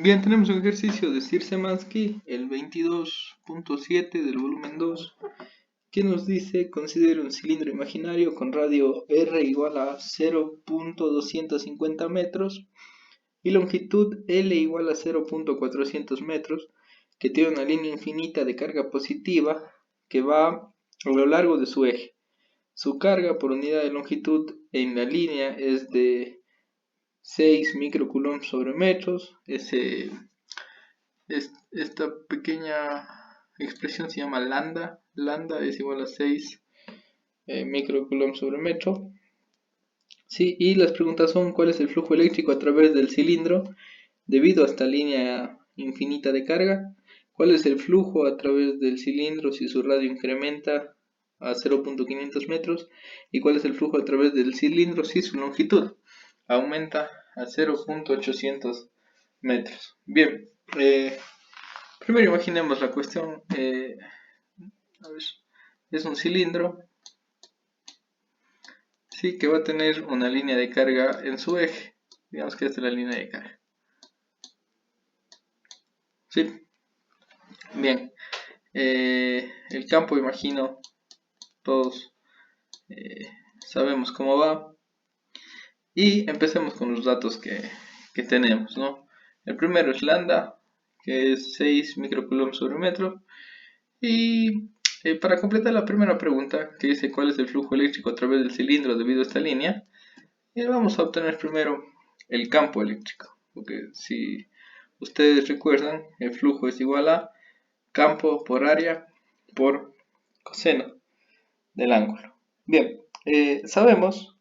Bien, tenemos un ejercicio de Szymanski, el 22.7 del volumen 2, que nos dice: considere un cilindro imaginario con radio R igual a 0.250 metros y longitud L igual a 0.400 metros, que tiene una línea infinita de carga positiva que va a lo largo de su eje. Su carga por unidad de longitud en la línea es de 6 microcoulombs sobre metros. Esta pequeña expresión se llama lambda. Lambda es igual a 6 microcoulombs sobre metro. Sí, y las preguntas son: ¿cuál es el flujo eléctrico a través del cilindro debido a esta línea infinita de carga? ¿Cuál es el flujo a través del cilindro si su radio incrementa a 0.500 metros? ¿Y cuál es el flujo a través del cilindro si su longitud aumenta a 0.800 metros? Bien, primero imaginemos la cuestión. A ver, es un cilindro, sí, que va a tener una línea de carga en su eje. Digamos que esta es la línea de carga. Sí, bien. El campo, imagino, todos sabemos cómo va. Y empecemos con los datos que tenemos, ¿no? El primero es lambda, que es 6 microcoulombs sobre metro. Y para completar la primera pregunta, que dice cuál es el flujo eléctrico a través del cilindro debido a esta línea, vamos a obtener primero el campo eléctrico, porque si ustedes recuerdan, el flujo es igual a campo por área por coseno del ángulo. Bien, sabemos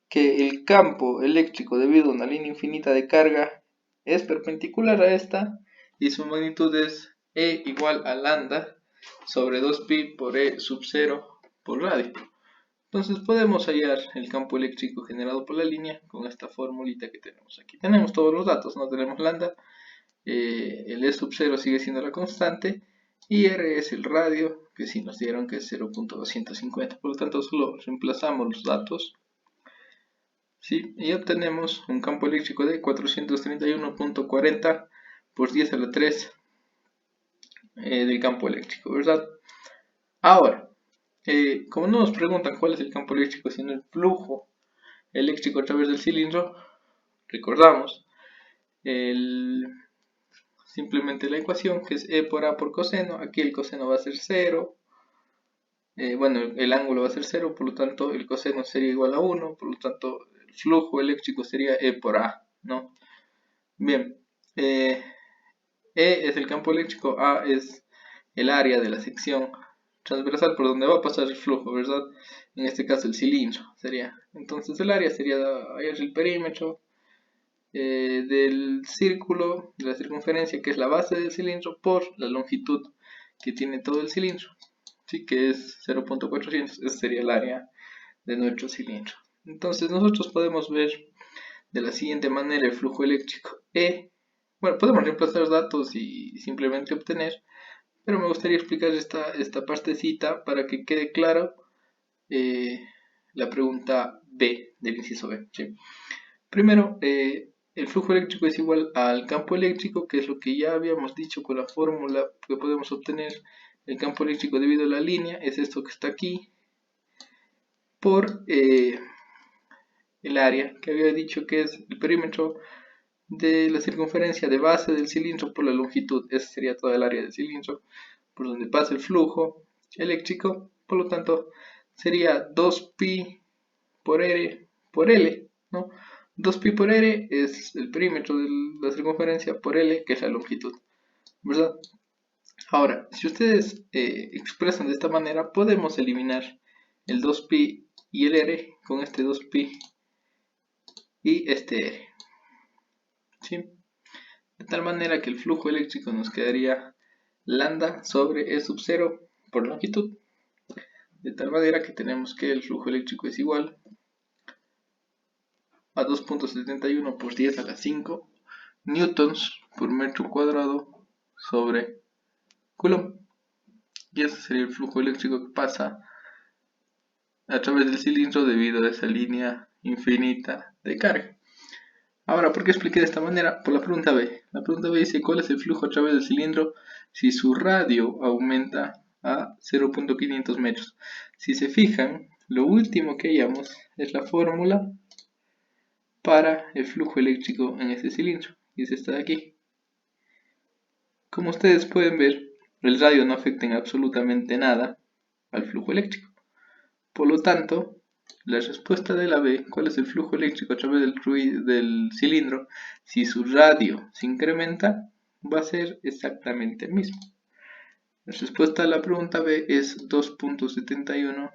que el campo eléctrico debido a una línea infinita de carga es perpendicular a esta y su magnitud es E igual a lambda sobre 2pi por E sub 0 por radio. Entonces podemos hallar el campo eléctrico generado por la línea con esta formulita que tenemos aquí. Tenemos todos los datos, no tenemos lambda, el E sub 0 sigue siendo la constante y R es el radio, que sí nos dieron que es 0.250. Por lo tanto solo reemplazamos los datos, ¿sí? Y obtenemos un campo eléctrico de 431.40 por 10 a la 3 del campo eléctrico, ¿verdad? Ahora, como no nos preguntan cuál es el campo eléctrico, sino el flujo eléctrico a través del cilindro, recordamos simplemente la ecuación, que es E por A por coseno. Aquí el coseno va a ser 0. Bueno, el ángulo va a ser 0, por lo tanto el coseno sería igual a 1, por lo tanto el flujo eléctrico sería E por A, ¿no? Bien, E es el campo eléctrico, A es el área de la sección transversal por donde va a pasar el flujo, ¿verdad? En este caso el cilindro sería. Entonces el área sería el perímetro del círculo, de la circunferencia, que es la base del cilindro, por la longitud que tiene todo el cilindro, ¿sí? Que es 0.400. Ese sería el área de nuestro cilindro. Entonces nosotros podemos ver de la siguiente manera el flujo eléctrico E. Bueno, podemos reemplazar los datos y simplemente obtener, pero me gustaría explicar esta partecita para que quede claro la pregunta B del inciso B, ¿sí? Primero, el flujo eléctrico es igual al campo eléctrico, que es lo que ya habíamos dicho con la fórmula que podemos obtener. El campo eléctrico debido a la línea es esto que está aquí, por el área, que había dicho que es el perímetro de la circunferencia de base del cilindro por la longitud. Esa sería toda el área del cilindro por donde pasa el flujo eléctrico. Por lo tanto, sería 2pi por R por L, ¿no? 2pi por R es el perímetro de la circunferencia por L, que es la longitud, ¿verdad? Ahora, si ustedes expresan de esta manera, podemos eliminar el 2pi y el R con este 2pi y este R, ¿sí? De tal manera que el flujo eléctrico nos quedaría lambda sobre E sub 0 por longitud. De tal manera que tenemos que el flujo eléctrico es igual a 2.71 por 10 a la 5 newtons por metro cuadrado sobre coulomb. Y ese sería el flujo eléctrico que pasa a través del cilindro debido a esa línea infinita de carga. Ahora, ¿por qué expliqué de esta manera? Por la pregunta B. La pregunta B dice, ¿cuál es el flujo a través del cilindro si su radio aumenta a 0.500 metros? Si se fijan, lo último que hallamos es la fórmula para el flujo eléctrico en este cilindro, y es esta de aquí. Como ustedes pueden ver, el radio no afecta en absolutamente nada al flujo eléctrico. Por lo tanto, la respuesta de la B, ¿cuál es el flujo eléctrico a través del cilindro? Si su radio se incrementa, va a ser exactamente el mismo. La respuesta a la pregunta B es 2.71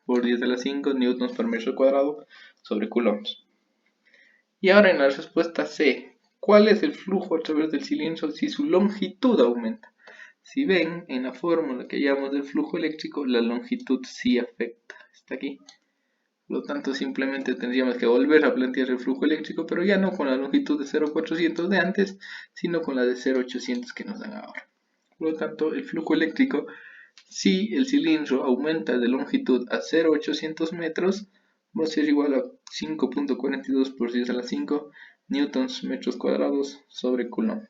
por 10 a la 5 newtons por metro cuadrado sobre coulombs. Y ahora en la respuesta C, ¿cuál es el flujo a través del cilindro si su longitud aumenta? Si ven, en la fórmula que llamamos del flujo eléctrico, la longitud sí afecta. Está aquí. Por lo tanto, simplemente tendríamos que volver a plantear el flujo eléctrico, pero ya no con la longitud de 0,400 de antes, sino con la de 0,800 que nos dan ahora. Por lo tanto, el flujo eléctrico, si el cilindro aumenta de longitud a 0,800 metros, va a ser igual a 5.42 por 10 a la 5 newtons metros cuadrados sobre coulomb.